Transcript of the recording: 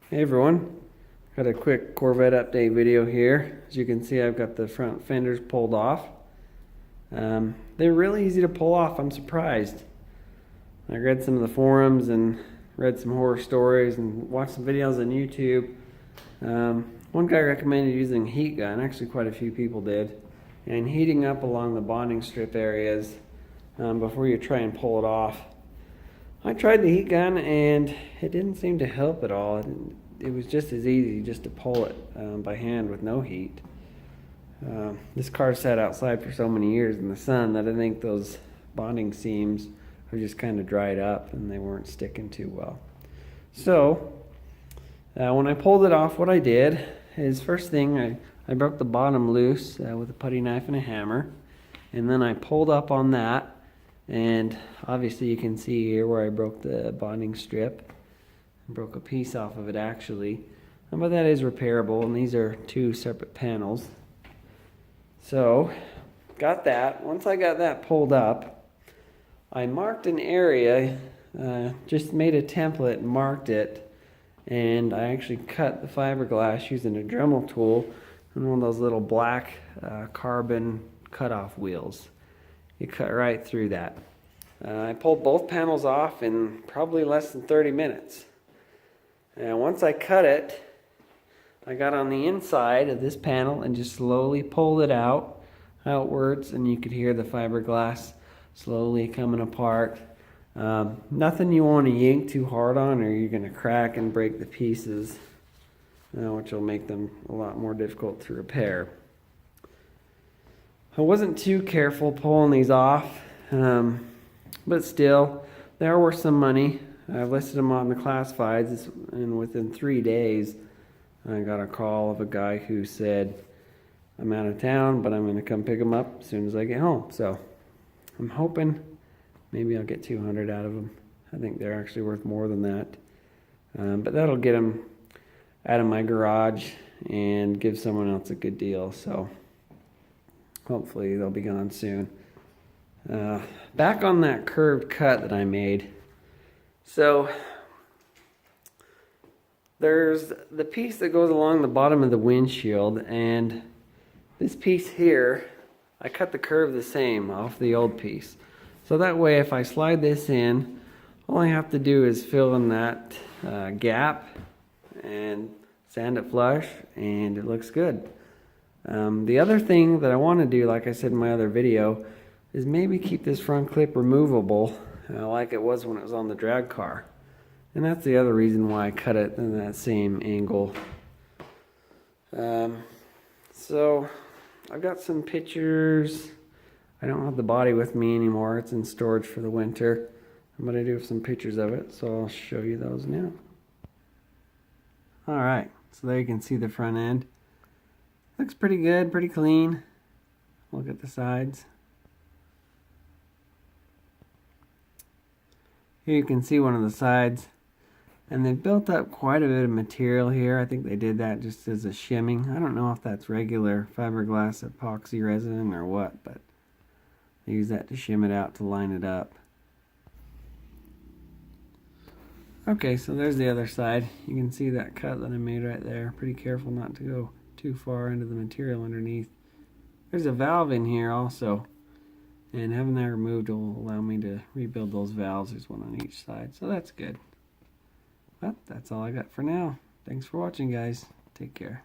Hey everyone, got a quick Corvette update video here. As you can see, I've got the front fenders pulled off. They're really easy to pull off. I'm surprised. I read some of the forums and read some horror stories and watched some videos on YouTube. One guy recommended using a heat gun, actually quite a few people did, and heating up along the bonding strip areas before you try and pull it off. I tried the heat gun and it didn't seem to help at all. It was just as easy just to pull it by hand with no heat. This car sat outside for so many years in the sun that I think those bonding seams are just kind of dried up and they weren't sticking too well. So when I pulled it off, what I did is first thing I broke the bottom loose with a putty knife and a hammer, and then I pulled up on that. And obviously you can see here where I broke the bonding strip. I broke a piece off of it actually. But that is repairable, and these are two separate panels. So, got that. Once I got that pulled up, I marked an area, just made a template and marked it. And I actually cut the fiberglass using a Dremel tool and one of those little black carbon cutoff wheels. You cut right through that. I pulled both panels off in probably less than 30 minutes. And once I cut it, I got on the inside of this panel and just slowly pulled it outwards, and you could hear the fiberglass slowly coming apart. Nothing you want to yank too hard on, or you're going to crack and break the pieces, which will make them a lot more difficult to repair. I wasn't too careful pulling these off, but still, they are worth some money. I've listed them on the classifieds, and within 3 days, I got a call of a guy who said, I'm out of town, but I'm going to come pick them up as soon as I get home. So I'm hoping maybe I'll get 200 out of them. I think they're actually worth more than that. But that'll get them out of my garage and give someone else a good deal. So hopefully they'll be gone soon. Back on that curved cut that I made. So there's the piece that goes along the bottom of the windshield, and this piece here, I cut the curve the same off the old piece. So that way if I slide this in, all I have to do is fill in that gap and sand it flush, and it looks good. The other thing that I want to do, like I said in my other video, is maybe keep this front clip removable like it was when it was on the drag car. And that's the other reason why I cut it in that same angle. So I've got some pictures. I don't have the body with me anymore. It's in storage for the winter. But I do have some pictures of it, so I'll show you those now. Alright, so there you can see the front end. Looks pretty good, pretty clean. Look at the sides. Here you can see one of the sides. And they've built up quite a bit of material here. I think they did that just as a shimming. I don't know if that's regular fiberglass epoxy resin or what, but they use that to shim it out to line it up. Okay, so there's the other side. You can see that cut that I made right there. Pretty careful not to go too far into the material underneath. There's a valve in here also, and having that removed will allow me to rebuild those valves. There's one on each side, so that's good. But that's all I got for now. Thanks for watching, guys. Take care.